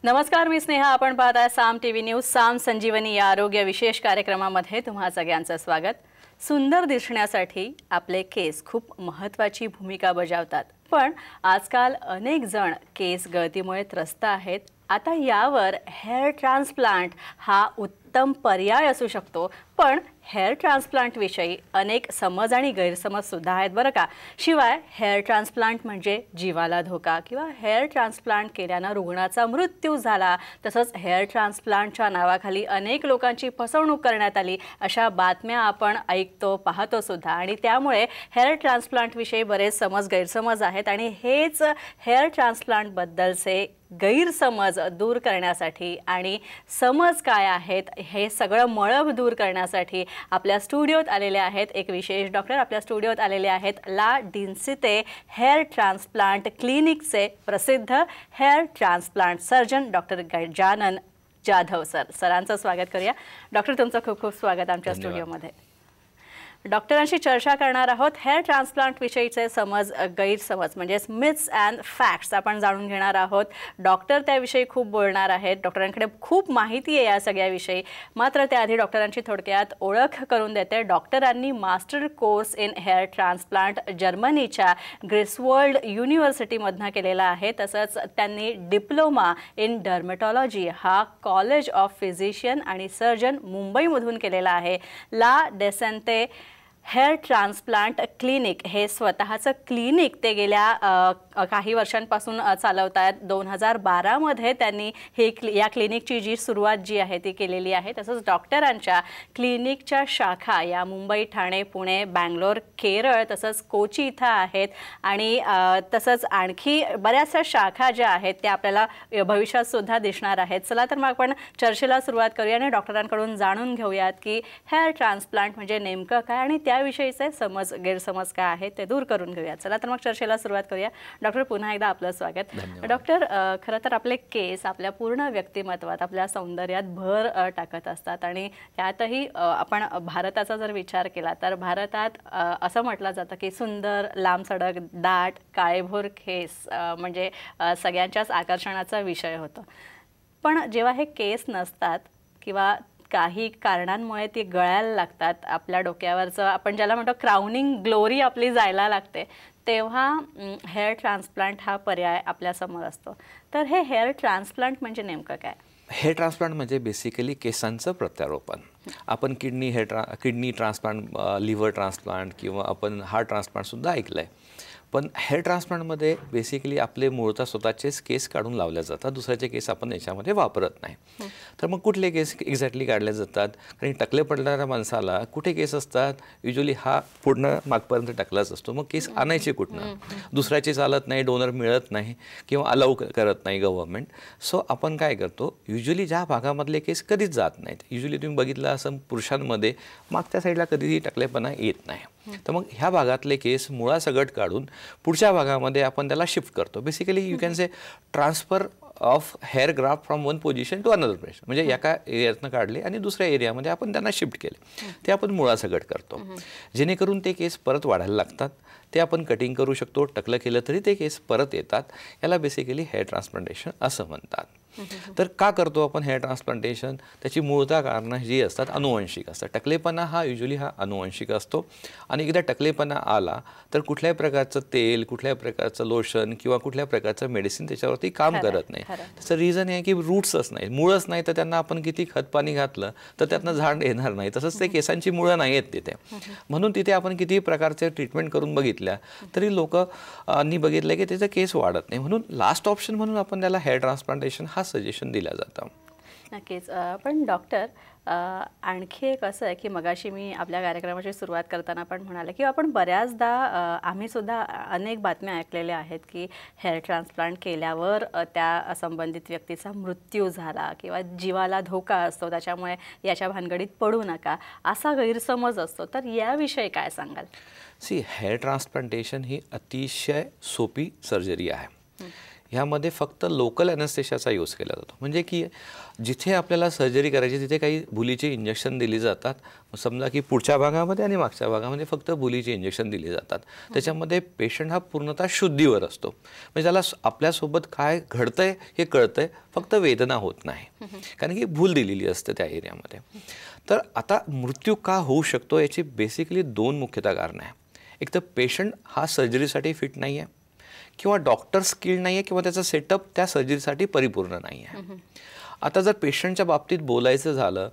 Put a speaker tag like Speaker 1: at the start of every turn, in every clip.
Speaker 1: नमस्कार, मी स्नेहा. आपण पाहताय साम टीव्ही न्यूज. साम संजीवनी या आरोग्य विशेष कार्यक्रमामध्ये तुम्हा सगळ्यांचं स्वागत. सुंदर दिसण्यासाठी आपले केस खूप महत्त्वाची भूमिका बजावतात, पण आजकाल अनेक जण केस गळतीमुळे त्रस्त आहेत. आता यावर हेअर ट्रान्सप्लांट हा उत्तम पर्याय असू शकतो, पण हेअर ट्रान्सप्लांट विषयी अनेक समज आणि गैरसमज सुद्धा आहेत बरं का. शिवाय हेअर ट्रान्सप्लांट म्हणजे जीवाला धोका किंवा हेअर ट्रान्सप्लांट केल्यानं रुग्णाचा मृत्यू झाला, तसंच हेअर ट्रान्सप्लांटच्या नावाखाली अनेक लोकांची फसवणूक करण्यात आली, अशा बातम्या आपण ऐकतो पाहतो सुद्धा. आणि त्यामुळे हेअर ट्रान्सप्लांटविषयी बरेच समज गैरसमज आहेत आणि हेच हेअर ट्रान्सप्लांटबद्दलचे गैरसमज दूर करण्यासाठी आणि समज काय आहेत हे सगळं मळब दूर करण्यासाठी आपल्या स्टुडिओत आलेले आहेत एक विशेष डॉक्टर. आपल्या स्टुडिओत आलेले आहेत ला डिन्सिते हेअर ट्रान्सप्लांट क्लिनिकचे प्रसिद्ध hair transplant surgeon doctor Gajanan Jadhav sir. सरांचं स्वागत करूया. डॉक्टर, तुमचं खूप खूप स्वागत आमच्या स्टुडिओमध्ये. डॉक्टरांशी चर्चा करणार आहोत हेअर ट्रान्सप्लांट विषयीचे समज गैरसमज म्हणजे मिथ्स अँड फॅक्ट्स आपण जाणून घेणार आहोत. डॉक्टर त्याविषयी खूप बोलणार आहेत. डॉक्टरांकडे खूप माहिती आहे या सगळ्याविषयी. मात्र त्याआधी डॉक्टरांची थोडक्यात ओळख करून देते. डॉक्टरांनी master course in hair transplant जर्मनीच्या ग्रिफ्सवॉल्ड युनिव्हर्सिटीमधनं केलेला आहे. तसंच त्यांनी डिप्लोमा इन डर्मेटॉलॉजी हा कॉलेज ऑफ फिजिशियन आणि सर्जन मुंबईमधून केलेला आहे. ला डिन्सिते हेअर ट्रान्सप्लांट क्लिनिक हे स्वतःचं क्लिनिक ते गेल्या काही वर्षांपासून चालवत आहेत. 2012मध्ये त्यांनी या क्लिनिकची जी सुरुवात जी आहे ती केलेली आहे. तसंच डॉक्टरांच्या क्लिनिकच्या शाखा या मुंबई, ठाणे, पुणे, बँगलोर, केरळ तसंच कोची इथं आहेत. आणि तसंच आणखी बऱ्याचशा शाखा ज्या आहेत त्या आपल्याला भविष्यात सुद्धा दिसणार आहेत. चला तर मग आपण चर्चेला सुरुवात करूया आणि डॉक्टरांकडून जाणून घेऊयात की हेअर ट्रान्सप्लांट म्हणजे नेमकं काय आणि त्याविषयीचे समज गैरसमज काय आहेत ते दूर करून घेऊया. चला तर मग चर्चेला सुरुवात करूया. डॉक्टर, पुन्हा एकदा आपलं स्वागत. डॉक्टर, खरं तर आपले केस आपल्या पूर्ण व्यक्तिमत्वात आपल्या सौंदर्यात भर टाकत असतात आणि त्यातही आपण भारताचा जर विचार केला तर भारतात असं म्हटलं जातं की सुंदर, लांबसडक, दाट, काळेभोर केस म्हणजे सगळ्यांच्याच आकर्षणाचा विषय होतो. पण जेव्हा हे केस नसतात किंवा काही कारणांमुळे ती गळायला लागतात, आपल्या डोक्यावरचं आपण ज्याला म्हणतो क्राउनिंग ग्लोरी आपली जायला लागते, तेव्हा हेअर ट्रान्सप्लांट हा पर्याय आपल्यासमोर असतो. तर हे हेअर ट्रान्सप्लांट म्हणजे नेमकं काय?
Speaker 2: हेअर ट्रान्सप्लांट म्हणजे बेसिकली केसांचं प्रत्यारोपण. आपण किडनी ट्रान्सप्लांट, लिव्हर ट्रान्सप्लांट किंवा आपण हार्ट ट्रान्सप्लांटसुद्धा ऐकलं आहे. पण हेअर ट्रान्सप्लांटमध्ये बेसिकली आपले मूळतः स्वतःचेच केस काढून लावले जातात. दुसऱ्याचे केस आपण याच्यामध्ये वापरत नाही. तर मग कुठले केस एक्झॅक्टली काढले जातात? कारण टकले पडणाऱ्या माणसाला कुठे केस असतात? युजली हा पूर्ण मागपर्यंत टकलाच असतो. मग केस आणायचे कुठनं? दुसऱ्याचे चालत नाही, डोनर मिळत नाही किंवा अलाउ करत नाही गव्हर्नमेंट. सो आपण काय करतो, युजली ज्या भागामधले केस कधीच जात नाहीत, युजली तुम्ही बघितलं असं पुरुषांमध्ये मागच्या साईडला कधीही टकलेपणा येत नाही. तर मग ह्या भागातले केस मुळासकट काढून पुढच्या भागामध्ये आपण त्याला शिफ्ट करतो. Basically you can say transfer of hair graft from one position to another position. म्हणजे एका एरियातनं काढले आणि दुसऱ्या एरियामध्ये आपण त्यांना शिफ्ट केले, ते आपण मुळासकट करतो. जेणेकरून ते केस परत वाढायला लागतात. ते आपण कटिंग करू शकतो. टकलं केलं तरी ते केस परत येतात. याला बेसिकली हेअर ट्रान्सप्लांटेशन असं म्हणतात. तर का करतो आपण हेअर ट्रान्सप्लांटेशन? त्याची मूळतः कारणं जी असतात अनुवंशिक असतात. टकलेपणा हा युजली हा अनुवंशिक असतो आणि एकदा टकलेपणा आला तर कुठल्याही प्रकारचं तेल, कुठल्याही प्रकारचं लोशन किंवा कुठल्या प्रकारचं मेडिसिन त्याच्यावरती काम करत नाही. त्याचं रिझन आहे की रूट्सच नाही, मूळच नाही. तर त्यांना आपण किती खतपाणी घातलं तर त्यातनं झाड येणार नाही. तसंच ते केसांची मुळं नाही आहेत तिथे. म्हणून तिथे आपण कितीही प्रकारचे ट्रीटमेंट करून बघितल्या तरी लोकांनी बघितलं की त्याचा केस वाढत नाही. म्हणून लास्ट ऑप्शन म्हणून आपण त्याला हेअर ट्रान्सप्लांटेशन हा सजेशन दिलं जातं.
Speaker 1: नक्कीच. पण डॉक्टर, आणखी एक असं आहे की मगाशी मी आपल्या कार्यक्रमाची सुरुवात करताना पण म्हणाले की आपण बऱ्याचदा आम्ही सुद्धा अनेक बातम्या ऐकलेल्या आहेत की हेअर ट्रान्सप्लांट केल्यावर त्या संबंधित व्यक्तीचा मृत्यू झाला किंवा जीवाला धोका असतो, त्याच्यामुळे याच्या भानगडीत पडू नका असा गैरसमज असतो. तर याविषयी काय सांगाल?
Speaker 2: हेअर ट्रान्सप्लांटेशन ही अतिशय सोपी सर्जरी आहे. ह्यामध्ये फक्त लोकल ॲनेस्थेशियाचा यूज केला जातो. म्हणजे की जिथे आपल्याला सर्जरी करायची तिथे काही भुलीचे इंजेक्शन दिली जातात. समजा की पुढच्या भागामध्ये आणि मागच्या भागामध्ये फक्त भुलीचे इंजेक्शन दिले जातात. त्याच्यामध्ये पेशंट हा पूर्णतः शुद्धीवर असतो. म्हणजे त्याला आपल्यासोबत काय घडतंय हे कळतंय, फक्त वेदना होत नाही, कारण की भूल दिलेली असते त्या एरियामध्ये. तर आता मृत्यू का होऊ शकतो याची बेसिकली 2 मुख्यतः कारणं आहे. एक तर पेशंट हा सर्जरीसाठी फिट नाही आहे, किंवा डॉक्टर स्किल्ड नाही आहे, किंवा त्याचा सेटअप त्या सर्जरीसाठी परिपूर्ण नाही आहे. आता जर पेशंटच्या बाबतीत बोलायचं झालं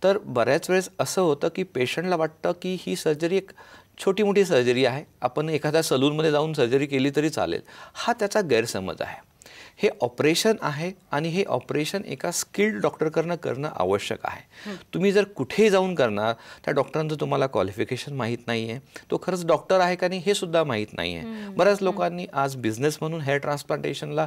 Speaker 2: तर बऱ्याच वेळेस असं होतं की पेशंटला वाटतं की ही सर्जरी एक छोटी मोठी सर्जरी आहे, आपण एखाद्या सलूनमध्ये जाऊन सर्जरी केली तरी चालेल. हा त्याचा गैरसमज आहे. हे ऑपरेशन आहे आणि हे ऑपरेशन एका स्किल्ड डॉक्टरकडनं करणं आवश्यक आहे. तुम्ही जर कुठेही जाऊन करणार त्या डॉक्टरांचं तुम्हाला क्वालिफिकेशन माहीत नाही आहे, तो खरंच डॉक्टर आहे का नाही हे सुद्धा माहीत नाही आहे. बऱ्याच लोकांनी आज बिझनेस म्हणून हेअर ट्रान्सप्लांटेशनला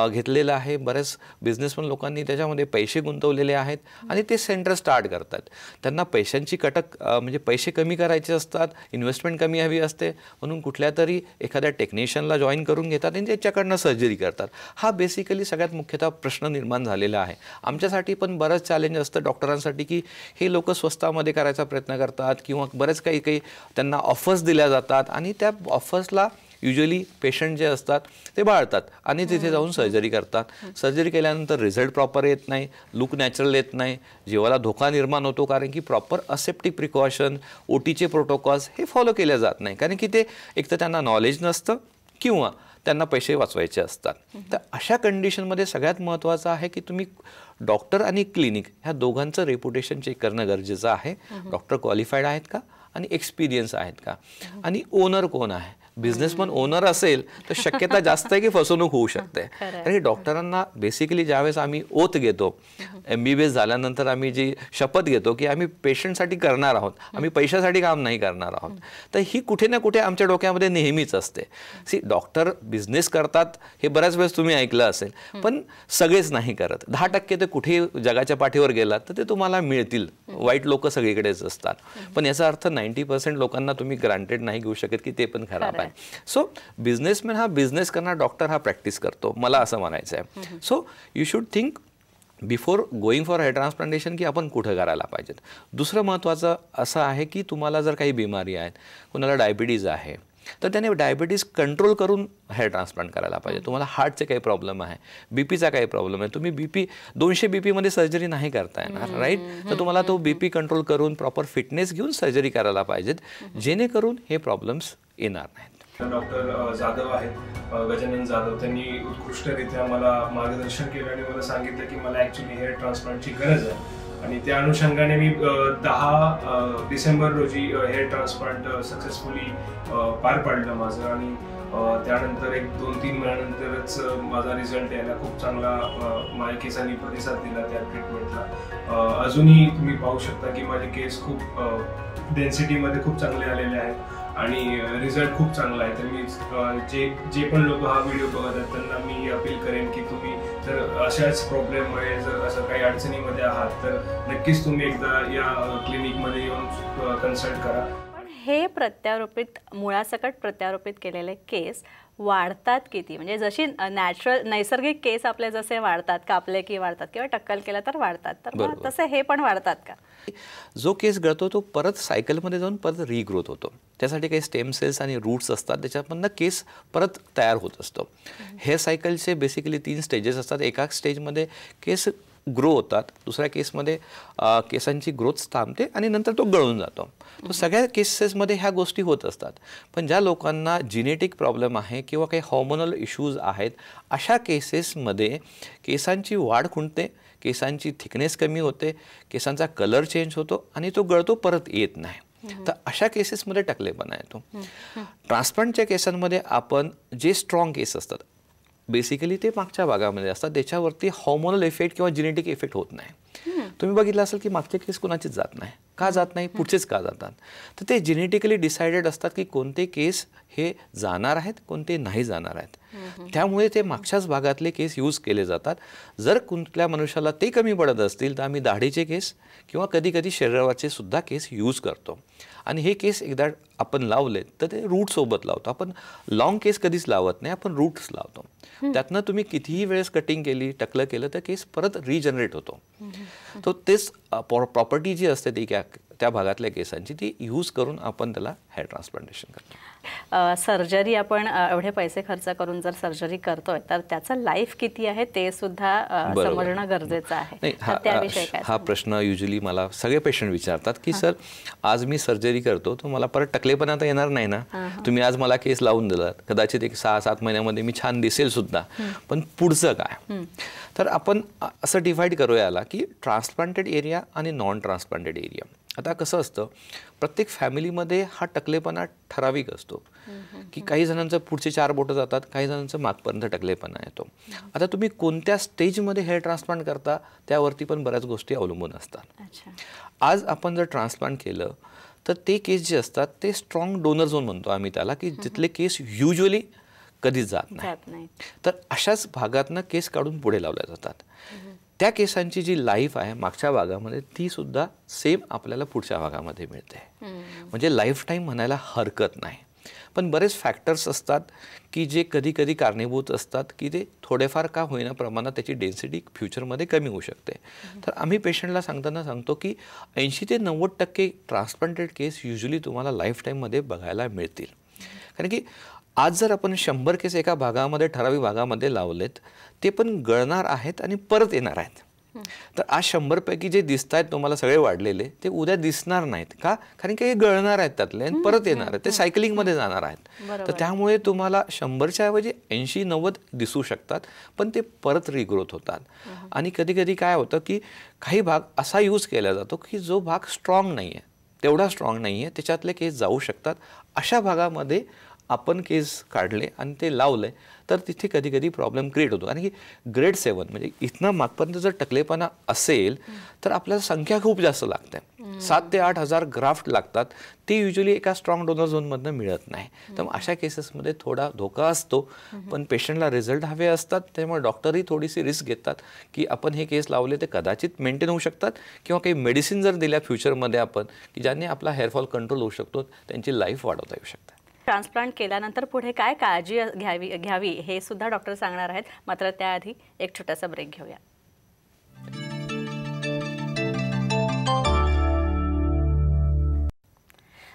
Speaker 2: घेतलेलं आहे. बऱ्याच बिझनेसमन लोकांनी त्याच्यामध्ये पैसे गुंतवलेले आहेत आणि ते सेंटर स्टार्ट करतात. त्यांना पैशांची कटक म्हणजे पैसे कमी करायचे असतात, इन्व्हेस्टमेंट कमी हवी असते, म्हणून कुठल्या तरी एखाद्या टेक्निशियनला जॉईन करून घेतात आणि त्याच्याकडनं सर्जरी करतात. हा बेसिकली सगळ्यात मुख्यतः प्रश्न निर्माण झालेला आहे. आमच्यासाठी पण बरंच चॅलेंज असतं डॉक्टरांसाठी की हे लोक स्वस्तामध्ये करायचा प्रयत्न करतात, किंवा बरेच काही त्यांना ऑफर्स दिल्या जातात आणि त्या ऑफर्सला युजली पेशंट जे असतात ते बाळतात आणि तिथे जाऊन सर्जरी करतात. सर्जरी केल्यानंतर रिझल्ट प्रॉपर येत नाही, लुक नॅचरल येत नाही, जीवाला धोका निर्माण होतो, कारण की प्रॉपर असेप्टिक प्रिकॉशन, ओटीचे प्रोटोकॉल्स हे फॉलो केले जात नाही, कारण की ते एक तर त्यांना नॉलेज नसतं किंवा त्यांना पैसे वाचवायचे असतात. तर अशा कंडिशनमध्ये सगळ्यात महत्त्वाचं आहे की तुम्ही डॉक्टर आणि क्लिनिक ह्या दोघांचं रेप्युटेशन चेक करणं गरजेचं आहे. डॉक्टर क्वालिफाईड आहेत का आणि एक्सपिरियन्स आहेत का, आणि ओनर कोण आहे. बिझनेसमन ओनर असेल तर शक्यता जास्त आहे की फसवणूक होऊ शकते. कारण डॉक्टरांना बेसिकली ज्यावेळेस आम्ही ओथ घेतो, MBBS झाल्यानंतर आम्ही जी शपथ घेतो की आम्ही पेशंटसाठी करणार आहोत, आम्ही पैशासाठी काम नाही करणार आहोत, तर ही कुठे ना कुठे आमच्या डोक्यामध्ये नेहमीच असते. डॉक्टर बिझनेस करतात हे बऱ्याच वेळेस तुम्ही ऐकलं असेल, पण सगळेच नाही करत. 10% ते कुठे जगाच्या पाठीवर गेलात तर ते तुम्हाला मिळतील. वाईट लोक सगळीकडेच असतात, पण याचा अर्थ 90% लोकांना तुम्ही ग्रांटेड नाही घेऊ शकत की ते पण खराब आहे. सो बिझनेसमॅन हा बिझनेस करणार, डॉक्टर हा प्रॅक्टिस करतो, मला असं म्हणायचं आहे. So you should think before going for hair transplantation की आपण कुठं करायला पाहिजेत. दुसरं महत्त्वाचं असं आहे की तुम्हाला जर काही बिमारी आहेत, कुणाला डायबिटीज आहे तर त्याने डायबिटीज कंट्रोल करून हेअर ट्रान्सप्लांट करायला पाहिजे. तुम्हाला हार्टचे काही प्रॉब्लेम आहे, बीपीचा काही प्रॉब्लेम आहे, तुम्ही BP 200 BP मध्ये सर्जरी नाही करता येणार, राईट. तर तुम्हाला तो BP कंट्रोल करून प्रॉपर फिटनेस घेऊन सर्जरी करायला पाहिजेत, जेणेकरून हे प्रॉब्लेम्स येणार नाहीत.
Speaker 3: डॉक्टर जाधव आहेत, गजानन जाधव, त्यांनी उत्कृष्टरित्या मला मार्गदर्शन केलं आणि मला सांगितलं की मला ॲक्च्युली हेअर ट्रान्सप्लांटची गरज आहे. आणि त्या अनुषंगाने मी 10 डिसेंबर रोजी हेअर ट्रान्सप्लांट सक्सेसफुली पार पाडलं माझं. आणि त्यानंतर एक 2-3 महिन्यानंतरच माझा रिझल्ट यायला खूप चांगला माझ्या केसांनी प्रतिसाद दिला त्या ट्रीटमेंटला. अजूनही तुम्ही पाहू शकता की माझे केस खूप डेन्सिटीमध्ये खूप चांगले आलेले आहेत आणि रिझल्ट खूप चांगला आहे. तर मी जे पण लोक हा व्हिडिओ बघत आहेत त्यांना मी अपील करेन की तुम्ही जर अशाच प्रॉब्लेममुळे जर असं काही अडचणीमध्ये आहात तर नक्कीच तुम्ही एकदा या क्लिनिकमध्ये येऊन कन्सल्ट करा.
Speaker 1: हे प्रत्यारोपित मुळासकट प्रत्यारोपित केलेले केस वाढतात किती? म्हणजे जशी नैसर्गिक केस आपले जसे वाढतात, कापले की वाढतात किंवा टक्कल केलं तर वाढतात, तर तसे हे पण वाढतात का?
Speaker 2: जो केस गळतो तो परत सायकलमध्ये जाऊन परत रिग्रोथ होतो. त्यासाठी काही स्टेम सेल्स आणि रूट्स असतात, त्याच्यामधनं केस परत तयार होत असतो. हेअर सायकलचे बेसिकली 3 स्टेजेस असतात. एका स्टेजमध्ये केस ग्रो होतात, दुसऱ्या केसमध्ये केसांची ग्रोथ थांबते आणि नंतर तो गळून जातो. तो सगळ्या केसेसमध्ये ह्या गोष्टी होत असतात. पण ज्या लोकांना जिनेटिक प्रॉब्लेम आहे किंवा काही हॉर्मोनल इश्यूज आहेत, अशा केसेसमध्ये केसांची वाढ खुंटते, केसांची थिकनेस कमी होते, केसांचा कलर चेंज होतो आणि तो गळतो परत येत नाही. तर अशा केसेसमध्ये टकलेपणा येतो. ट्रान्सप्लांटच्या केसांमध्ये आपण जे स्ट्रॉंग केस असतात बेसिकली ते मागच्या भागामध्ये असतात, त्याच्यावरती हॉर्मोनल इफेक्ट किंवा जेनेटिक इफेक्ट होत नाही. तुम्ही बघितलं असेल की मागचे केस कुणाचीच जात नाही. का जात नाही? पुढचेच का जातात? तर ते जेनेटिकली डिसाइडेड असतात की कोणते केस हे जाणार आहेत, कोणते नाही जाणार आहेत. त्यामुळे ते मागच्याच भागातले केस यूज केले जातात. जर कुठल्या मनुष्याला ते कमी पडत असतील तर आम्ही दाढीचे केस किंवा कधी कधी शरीराचे सुद्धा केस यूज करतो. आणि हे केस एकदा आपण लावले तर ते रूट सोबत लावतो. आपण लॉंग केस कधीच लावत नाही, आपण रूट्स लावतो. त्यातनं तुम्ही कितीही वेळेस कटिंग केली, टकलं केलं तर केस परत रिजनरेट होतो. तो तेच प्रॉपर्टी जी असते ती त्या भागातल्या केसांची ती यूज करून आपण त्याला हेअर ट्रान्सप्लांटेशन करतो.
Speaker 1: सर्जरी आपण एवढे पैसे खर्च करून जर सर्जरी करतोय तर त्याचं लाईफ किती आहे ते सुद्धा समजणं गरजेचं आहे. त्याविषयी काय?
Speaker 2: हा प्रश्न युजली मला सगळे पेशंट विचारतात की सर आज मी सर्जरी करतो तर मला परत टकलेपणा तर येणार नाही ना, तुम्ही आज मला केस लावून दिलात, कदाचित एक 6-7 महिन्यामध्ये मी छान दिसेल सुद्धा, पण पुढचं काय? तर आपण असं डिवाइड करूया याला की ट्रान्सप्लांटेड एरिया आणि नॉन ट्रान्सप्लांटेड एरिया. आता कसं असतं, प्रत्येक फॅमिलीमध्ये हा टकलेपणा ठराविक असतो की काही जणांचं पुढचे 4 बोटं जातात, काही जणांचं मागपर्यंत टकलेपणा येतो. आता तुम्ही कोणत्या स्टेजमध्ये हेअर ट्रान्सप्लांट करता त्यावरती पण बऱ्याच गोष्टी अवलंबून असतात. आज आपण जर ट्रान्सप्लांट केलं तर ते केस जे असतात ते स्ट्रॉंग डोनर झोन म्हणतो आम्ही त्याला, की जिथले केस युजली कधीच जात नाही. तर अशाच भागातनं केस काढून पुढे लावल्या जातात. त्या केसांची जी लाईफ आहे मागच्या भागामध्ये ती सुद्धा सेम आपल्याला पुढच्या भागामध्ये मिळते. म्हणजे लाईफ टाईम म्हणायला हरकत नाही. पण बरेच फॅक्टर्स असतात की जे कधी कधी कारणीभूत असतात की ते थोडेफार का होईना प्रमाणात त्याची डेन्सिटी फ्युचरमध्ये कमी होऊ शकते. तर आम्ही पेशंटला सांगताना सांगतो की 80 ते 90% ट्रान्सप्लांटेड केस युजली तुम्हाला लाईफ टाईममध्ये बघायला मिळतील. कारण की आज जर आपण 100 केस एका भागामध्ये ठराविक भागामध्ये लावलेत ते पण गळणार आहेत आणि परत येणार आहेत. तर आज 100 पैकी जे दिसत आहेत तुम्हाला सगळे वाढलेले ते उद्या दिसणार नाहीत का, कारण की हे गळणार आहेत त्यातले आणि परत येणार आहेत, ते सायकलिंगमध्ये जाणार आहेत. तर त्यामुळे तुम्हाला 100च्या ऐवजी 80-90 दिसू शकतात, पण ते परत रिग्रोथ होतात. आणि कधी कधी काय होतं की काही भाग असा यूज केला जातो की जो भाग स्ट्रॉंग नाही आहे, तेवढा स्ट्रॉंग नाही आहे, त्याच्यातले केस जाऊ शकतात. अशा भागामध्ये आपण केस काढले आणि ते लावले तर तिथे कधी कधी प्रॉब्लेम क्रिएट होतो. आणि की ग्रेड 7 म्हणजे इथनं मागपर्यंत जर टकलेपणा असेल तर आपल्याला संख्या खूप जास्त लागते. 7 ते 8 हजार ग्राफ्ट लागतात. ते युजली एका स्ट्रॉंग डोनर झोनमधनं मिळत नाही. तर अशा केसेसमध्ये थोडा धोका असतो, पण पेशंटला रिझल्ट हवे असतात. त्यामुळे डॉक्टरही थोडीशी रिस्क घेतात की आपण हे केस लावले ते कदाचित मेंटेन होऊ शकतात किंवा काही मेडिसिन जर दिल्या फ्युचरमध्ये आपण की ज्याने आपला हेअरफॉल कंट्रोल होऊ शकतो, त्यांची लाईफ वाढवता येऊ शकते.
Speaker 1: ट्रान्सप्लांट केल्यानंतर पुढे काय काळजी घ्यावी हे सुद्धा डॉक्टर सांगणार आहेत. मात्र त्याआधी एक छोटासा ब्रेक घेऊया.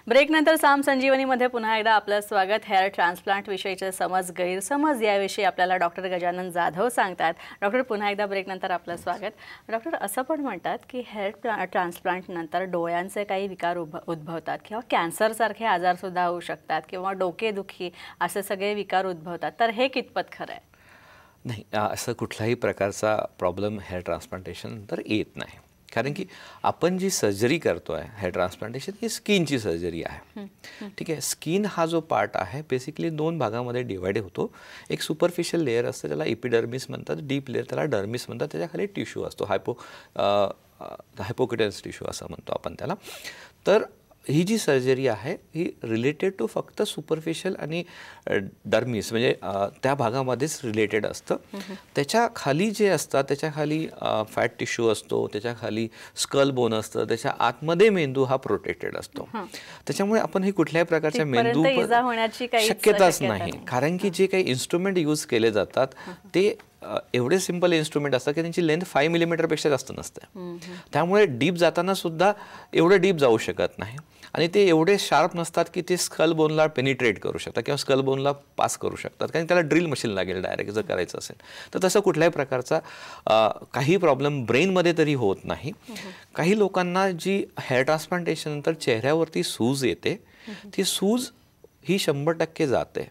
Speaker 1: ब्रेकनंतर साम संजीवनीमध्ये पुन्हा एकदा आपलं स्वागत. हेअर ट्रान्सप्लांट विषयीचे समज गैरसमज याविषयी आपल्याला डॉक्टर गजानन जाधव सांगतात. डॉक्टर पुन्हा एकदा ब्रेकनंतर आपलं स्वागत. डॉक्टर असं पण म्हणतात की हेअर ट्रान्सप्लांटनंतर डोळ्यांचे काही विकार उद्भवतात किंवा कॅन्सरसारखे आजारसुद्धा होऊ शकतात किंवा डोकेदुखी असे सगळे विकार उद्भवतात. तर हे कितपत खरं आहे?
Speaker 2: नाही, असं कुठल्याही प्रकारचा प्रॉब्लेम हेअर ट्रान्सप्लांटेशन नंतर येत नाही. कारण की आपण जी सर्जरी करतो आहे हेअर ट्रान्सप्लांटेशन ही स्किनची सर्जरी आहे. ठीक आहे. स्किन हा जो पार्ट आहे बेसिकली 2 भागामध्ये डिवाइड होतो. एक सुपरफिशियल लेअर असतं त्याला एपिडर्मिस म्हणतात, डीप लेअर त्याला डर्मिस म्हणतात. त्याच्याखाली टिश्यू असतो हायपोक्युटेनस टिश्यू असं म्हणतो आपण त्याला. तर ही जी सर्जरी आहे ही रिलेटेड टू फक्त सुपरफिशियल आणि डर्मिस म्हणजे त्या भागामध्येच रिलेटेड असतं. त्याच्या खाली जे असतात त्याच्याखाली फॅट टिश्यू असतो, त्याच्याखाली स्कल बोन असतं, त्याच्या आतमध्ये मेंदू हा प्रोटेक्टेड असतो. त्याच्यामुळे आपण ही कुठल्याही प्रकारच्या मेंदू शक्यताच नाही. कारण की जे काही इन्स्ट्रुमेंट यूज केले जातात ते एवढे सिंपल इन्स्ट्रुमेंट असतात की त्यांची लेंथ 5 मिलीमीटरपेक्षा जास्त नसते. त्यामुळे डीप जाताना सुद्धा एवढं डीप जाऊ शकत नाही. आणि ते एवढे शार्प नसतात की ते स्कल बोनला पेनिट्रेट करू शकतात किंवा स्कल बोनला पास करू शकतात, कारण त्याला ड्रिल मशीन लागेल डायरेक्ट जर करायचं असेल तर. तसं कुठल्याही प्रकारचा काही प्रॉब्लेम ब्रेनमध्ये तरी होत नाही. काही लोकांना जी हेअर ट्रान्सप्लांटेशन नंतर चेहऱ्यावरती सूज येते ती सूज ही 100% जाते.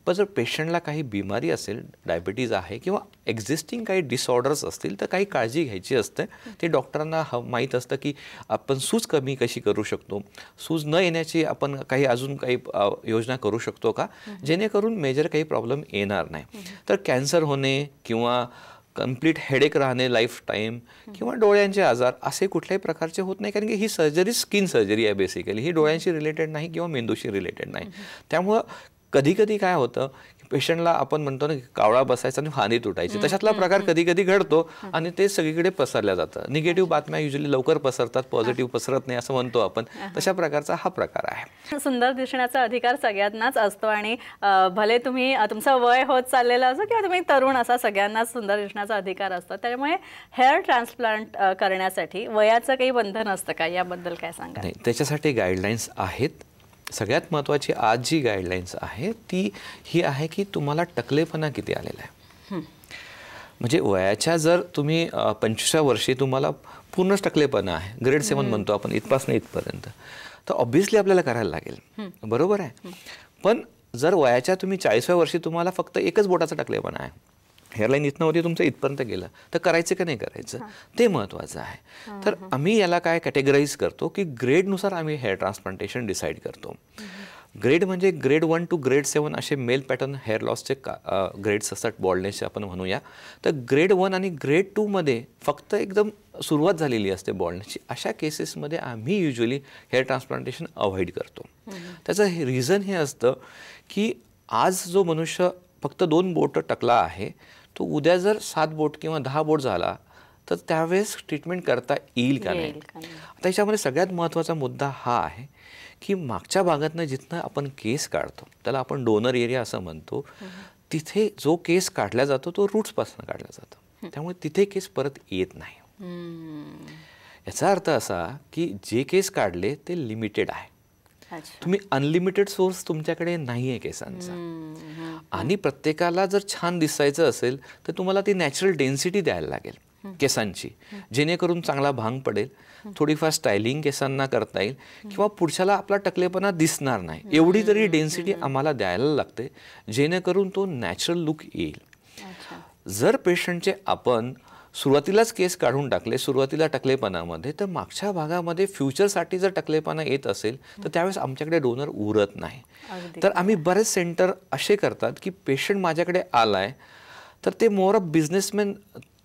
Speaker 2: पण जर पेशंटला काही बिमारी असेल, डायबिटीज आहे किंवा एक्झिस्टिंग काही डिसऑर्डर्स असतील तर काही काळजी घ्यायची असते. ते डॉक्टरांना माहीत असतं की आपण सूज कमी कशी करू शकतो, सूज न येण्याची आपण काही अजून काही योजना करू शकतो का, जेणेकरून मेजर काही प्रॉब्लेम येणार नाही. तर कॅन्सर होणे किंवा कम्प्लीट हेडेक राहणे लाईफ टाईम किंवा डोळ्यांचे आजार असे कुठल्याही प्रकारचे होत नाही. कारण की ही सर्जरी स्किन सर्जरी आहे बेसिकली, ही डोळ्यांशी रिलेटेड नाही किंवा मेंदूशी रिलेटेड नाही. त्यामुळं कधी कधी काय होतं की पेशंटला आपण म्हणतो ना कावळा बसायचा आणि फांदी तुटायची, तशातला प्रकार कधी कधी घडतो आणि ते सगळीकडे पसरल्या जातं. निगेटिव्ह बातम्या युजली लवकर पसरतात, पॉझिटिव्ह पसरत नाही असं म्हणतो आपण, तशा प्रकारचा हा प्रकार आहे.
Speaker 1: सुंदर दिसण्याचा अधिकार सगळ्यांनाच असतो आणि भले तुम्ही तुमचं वय होत चाललेलं असो किंवा तुम्ही तरुण असा, सगळ्यांनाच सुंदर दिसण्याचा अधिकार असतो. त्यामुळे हेअर ट्रान्सप्लांट करण्यासाठी वयाचं काही बंधन असतं का, याबद्दल काय सांगा?
Speaker 2: नाही, त्याच्यासाठी गाईडलाईन्स आहेत. सगळ्यात महत्त्वाची आज जी गाईडलाईन्स आहे ती ही आहे की तुम्हाला टकलेपणा किती आलेला आहे. म्हणजे वयाच्या जर तुम्ही 25व्या वर्षी तुम्हाला पूर्णच टकलेपणा आहे, ग्रेड 7 म्हणतो आपण, इथपासून इथपर्यंत, तर ऑब्व्हियसली आपल्याला करायला लागेल, बरोबर आहे. पण जर वयाच्या तुम्ही 40व्या वर्षी तुम्हाला फक्त एकच बोटाचा टकलेपणा आहे, हेअरलाईन इथनं होती तुमचं इथपर्यंत गेलं, तर करायचं का नाही करायचं ते महत्त्वाचं आहे. तर आम्ही याला काय कॅटेगराईज करतो की ग्रेडनुसार आम्ही हेअर ट्रान्सप्लांटेशन डिसाईड करतो. ग्रेड म्हणजे ग्रेड 1 to ग्रेड 7 असे मेल पॅटर्न हेअर लॉसचे ग्रेड्स असतात, बॉल्डनेसचे आपण म्हणूया. तर ग्रेड 1 आणि ग्रेड 2 मध्ये फक्त एकदम सुरुवात झालेली असते बॉल्डनेसची, अशा केसेसमध्ये आम्ही युजली हेअर ट्रान्सप्लांटेशन अवॉइड करतो. त्याचं रिझन हे असतं की आज जो मनुष्य फक्त 2 बोट टकला आहे, तो उद्या जर 7 बोट किंवा 10 बोट झाला तर त्यावेळेस ट्रीटमेंट करता येईल का नाही. आता याच्यामध्ये सगळ्यात महत्त्वाचा मुद्दा हा आहे की मागच्या भागातनं जिथनं आपण केस काढतो त्याला आपण डोनर एरिया असं म्हणतो, तिथे जो केस काढला जातो तो रूट्सपासून काढला जातो, त्यामुळे तिथे केस परत येत नाही. याचा अर्थ असा की जे केस काढले ते लिमिटेड आहे. तुम्ही अनलिमिटेड सोर्स तुमच्याकडे नाही आहे केसांचा. आणि प्रत्येकाला जर छान दिसायचं असेल तर तुम्हाला ती नॅचरल डेन्सिटी द्यायला लागेल केसांची, जेणेकरून चांगला भांग पडेल, थोडीफार स्टायलिंग केसांना करता येईल किंवा पुढच्याला आपला टकलेपणा दिसणार नाही, एवढी तरी डेन्सिटी आम्हाला द्यायला लागते, जेणेकरून तो नॅचरल लुक येईल. जर पेशंटचे आपण सुरुवातीलाच केस काढून टाकले सुरुवातीला टकलेपणामध्ये, तर मागच्या भागामध्ये फ्युचरसाठी जर टकलेपणा येत असेल तर त्यावेळेस आमच्याकडे डोनर उरत नाही. तर आम्ही बरेच सेंटर असे करतात की पेशंट माझ्याकडे आलाय तर ते मोर ऑफ बिझनेसमॅन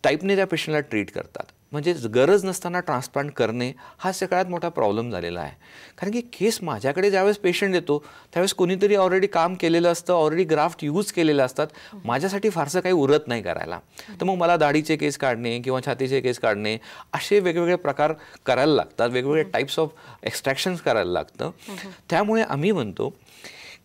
Speaker 2: टाईपने त्या पेशंटला ट्रीट करतात. म्हणजे गरज नसताना ट्रान्सप्लांट करणे हा सगळ्यात मोठा प्रॉब्लेम झालेला आहे. कारण की केस माझ्याकडे ज्यावेळेस पेशंट येतो त्यावेळेस कोणीतरी ऑलरेडी काम केलेलं असतं, ऑलरेडी ग्राफ्ट यूज केलेलं असतात, माझ्यासाठी फारसं काही उरत नाही करायला. तर मग मला दाढीचे केस काढणे किंवा छातीचे केस काढणे असे वेगवेगळे प्रकार करायला लागतात, वेगवेगळे टाईप्स ऑफ एक्स्ट्रॅक्शन्स करायला लागतं. त्यामुळे आम्ही म्हणतो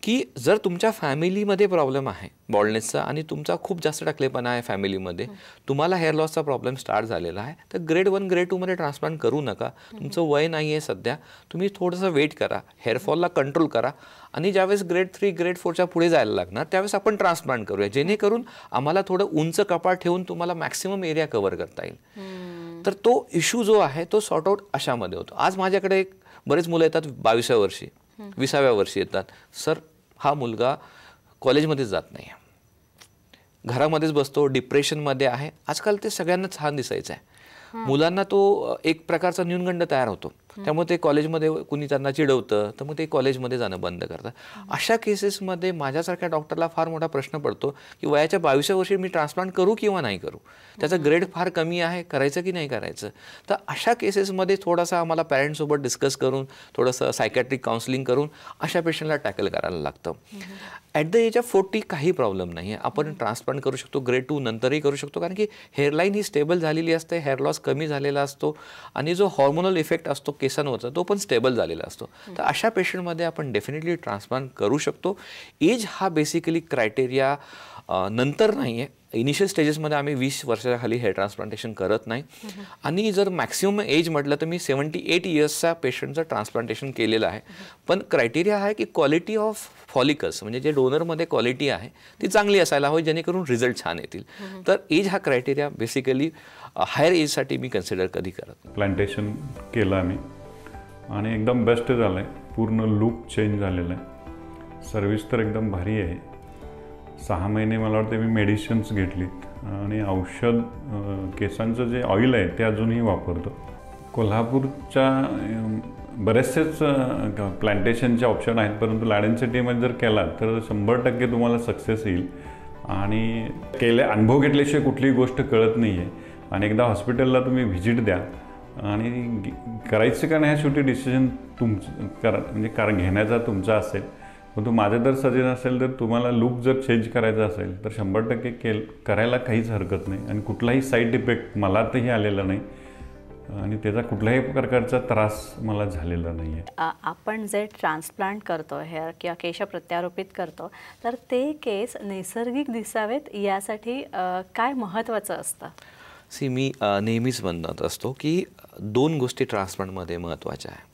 Speaker 2: की जर तुमच्या फॅमिलीमध्ये प्रॉब्लेम आहे बॉल्डनेसचा आणि तुमचा खूप जास्त टकलेपणा आहे फॅमिलीमध्ये, तुम्हाला हेअर लॉसचा प्रॉब्लेम स्टार्ट झालेला आहे, तर ग्रेड 1 ग्रेड 2 मध्ये ट्रान्सप्लांट करू नका. तुमचं वय नाही आहे सध्या, तुम्ही थोडंसं वेट करा, हेअरफॉलला कंट्रोल करा आणि ज्यावेळेस ग्रेड 3 ग्रेड 4च्या पुढे जायला लागणार त्यावेळेस आपण ट्रान्सप्लांट करूया, जेणेकरून आम्हाला थोडं उंच कपाळ ठेवून तुम्हाला मॅक्सिमम एरिया कव्हर करता येईल. तर तो इश्यू जो आहे तो सॉर्ट आउट अशामध्ये होतो. आज माझ्याकडे बरेच मुलं येतात 22व्या वर्षी 20व्या वर्षी येतात, सर हा मुलगा कॉलेजमध्येच जात नाही, घरामध्येच बसतो, डिप्रेशनमध्ये आहे. आजकाल ते सगळ्यांना छान दिसायचं आहे, मुलांना तो एक प्रकारचा न्यूनगंड तयार होतो, त्यामुळे ते कॉलेजमध्ये कुणी त्यांना चिडवतं तर मग ते कॉलेजमध्ये जाणं बंद करतात. अशा केसेसमध्ये माझ्यासारख्या डॉक्टरला फार मोठा प्रश्न पडतो की वयाच्या 22व्या वर्षी मी ट्रान्सप्लांट करू किंवा नाही करू, त्याचा ग्रेड फार कमी आहे, करायचं की नाही करायचं. तर अशा केसेसमध्ये थोडासा आम्हाला पॅरेंट्ससोबत डिस्कस करून थोडंसं सायकॅट्रिक काउन्सिलिंग करून अशा पेशंटला टॅकल करायला लागतं. ॲट द एज ऑफ 40 काही प्रॉब्लेम नाही आहे, आपण ट्रान्सप्लांट करू शकतो, ग्रेड 2 नंतरही करू शकतो, कारण की हेअरलाईन ही स्टेबल झालेली असते, हेअर लॉस कमी झालेला असतो आणि जो हॉर्मोनल इफेक्ट असतो केसांवरचा तो पण स्टेबल झालेला असतो. तर अशा पेशंटमध्ये आपण डेफिनेटली ट्रान्सप्लांट करू शकतो. एज हा बेसिकली क्रायटेरिया नंतर नाही आहे, इनिशियल स्टेजेसमध्ये आम्ही 20 वर्षाच्या खाली हेअर ट्रान्सप्लांटेशन करत नाही. आणि जर मॅक्सिमम एज म्हटलं तर मी 78 इयर्सच्या पेशंटचं ट्रान्सप्लांटेशन केलेलं आहे. पण क्रायटेरिया आहे की क्वालिटी ऑफ फॉलिकल्स म्हणजे जे डोनरमध्ये क्वालिटी आहे ती चांगली असायला हवी, जेणेकरून रिझल्ट छान येतील. तर एज हा क्रायटेरिया बेसिकली हायर एजसाठी मी कन्सिडर कधी करत नाही.
Speaker 4: प्लांटेशन केलं आम्ही आणि एकदम बेस्ट झालं आहे, पूर्ण लुक चेंज झालेलं आहे, सर्विस तर एकदम भारी आहे. 6 महिने मला वाटते मी मेडिसिन्स घेतलीत आणि औषध केसांचं जे ऑइल आहे ते अजूनही वापरतो. कोल्हापूरच्या बरेचसेच प्लांटेशनचे ऑप्शन आहेत, परंतु लाडेन सिटीमध्ये जर केला तर 100% तुम्हाला सक्सेस येईल. आणि अनुभव घेतल्याशिवाय कुठलीही गोष्ट कळत नाही आहे. आणि एकदा हॉस्पिटलला तुम्ही व्हिजिट द्या आणि करायचं का नाही शेवटी डिसिजन तुमचं म्हणजे घेण्याचा तुमचा असेल. परंतु माझं जर सजेशन असेल तर तुम्हाला लूक जर चेंज करायचा असेल तर 100% करायला काहीच हरकत नाही आणि कुठलाही साईड इफेक्ट मला तरी आलेला नाही आणि त्याचा कुठल्याही प्रकारचा त्रास मला झालेला नाही आहे.
Speaker 1: आपण जे ट्रान्सप्लांट करतो हेअर किंवा केश प्रत्यारोपित करतो तर ते केस नैसर्गिक दिसावेत यासाठी काय महत्त्वाचं असतं?
Speaker 2: मी नेहमीच म्हणत असतो की 2 गोष्टी ट्रान्सप्लांटमध्ये महत्त्वाच्या आहे.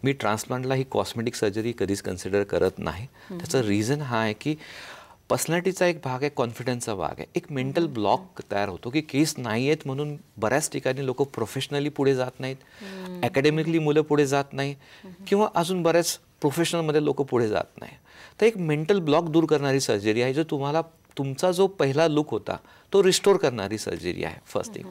Speaker 2: मी ट्रान्सप्लांटला ही कॉस्मेटिक सर्जरी कधीच कन्सिडर करत नाही. त्याचं रिझन हा आहे की पर्सनॅलिटीचा एक भाग आहे, कॉन्फिडन्सचा भाग आहे. एक मेंटल ब्लॉक तयार होतो की केस नाही आहेत म्हणून बऱ्याच ठिकाणी लोक प्रोफेशनली पुढे जात नाहीत, अकॅडमिकली मुलं पुढे जात नाही किंवा अजून बऱ्याच प्रोफेशनलमध्ये लोक पुढे जात नाही. तर एक मेंटल ब्लॉक दूर करणारी सर्जरी आहे, जो तुम्हाला तुमचा जो पहिला लुक होता तो रिस्टोर करणारी सर्जरी आहे. First thing.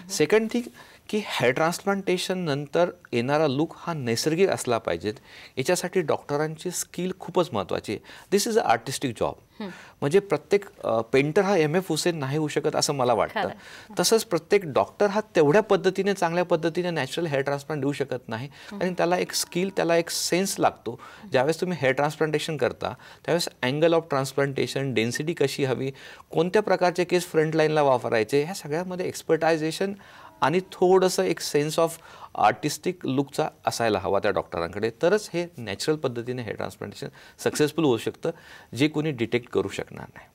Speaker 2: सेकंड थिंग की हेअर ट्रान्सप्लांटेशन नंतर येणारा लुक हा नैसर्गिक असला पाहिजे. याच्यासाठी डॉक्टरांची स्किल खूपच महत्त्वाची आहे. दिस इज अ आर्टिस्टिक जॉब. म्हणजे प्रत्येक पेंटर हा M.F. हुसेन नाही होऊ शकत असं मला वाटतं. तसंच प्रत्येक डॉक्टर हा तेवढ्या पद्धतीने चांगल्या पद्धतीने नॅचरल हेअर ट्रान्सप्लांट देऊ शकत नाही आणि त्याला एक स्किल, त्याला एक सेन्स लागतो. ज्यावेळेस तुम्ही हेअर ट्रान्सप्लांटेशन करता त्यावेळेस अँगल ऑफ ट्रान्सप्लांटेशन, डेन्सिटी कशी हवी, कोणत्या प्रकारचे केस फ्रंट लाईनला वापरायचे, ह्या सगळ्यामध्ये एक्सपर्टायझेशन आणि थोडंसं एक सेन्स ऑफ आर्टिस्टिक लुकचा असायला हवा त्या डॉक्टरांकडे. तरच हे नॅचरल पद्धतीने हेअर ट्रान्सप्लांटेशन सक्सेसफुल होऊ शकतं, जे कोणी डिटेक्ट करू शकणार नाही.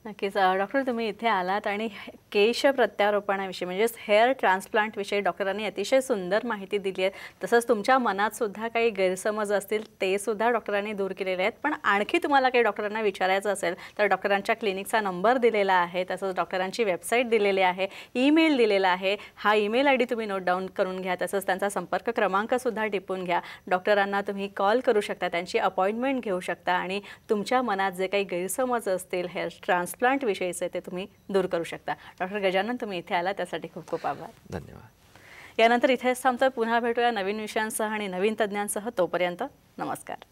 Speaker 1: नक्कीच डॉक्टर, तुम्ही इथे आलात आणि केश प्रत्यारोपणाविषयी म्हणजेच हेअर ट्रान्सप्लांटविषयी डॉक्टरांनी अतिशय सुंदर माहिती दिली आहे. तसंच तुमच्या मनात सुद्धा काही गैरसमज असतील ते सुद्धा डॉक्टरांनी दूर केलेले आहेत. पण आणखी तुम्हाला काही डॉक्टरांना विचारायचं असेल तर डॉक्टरांच्या क्लिनिकचा नंबर दिलेला आहे, तसंच डॉक्टरांची वेबसाईट दिलेली आहे, ईमेल दिलेला आहे. हा ईमेल ID तुम्ही नोट डाऊन करून घ्या. तसंच त्यांचा संपर्क क्रमांकसुद्धा टिपून घ्या. डॉक्टरांना तुम्ही कॉल करू शकता, त्यांची अपॉइंटमेंट घेऊ शकता आणि तुमच्या मनात जे काही गैरसमज असतील हेअर ट्रान्सप्लांट विषयीचे ते तुम्ही दूर करू शकता. डॉक्टर गजानन, तुम्ही इथे आला त्यासाठी खूप खूप आभार.
Speaker 2: धन्यवाद.
Speaker 1: यानंतर इथेच थांबतोय. पुन्हा भेटूया नवीन विषयांसह आणि नवीन तज्ज्ञांसह. तोपर्यंत नमस्कार.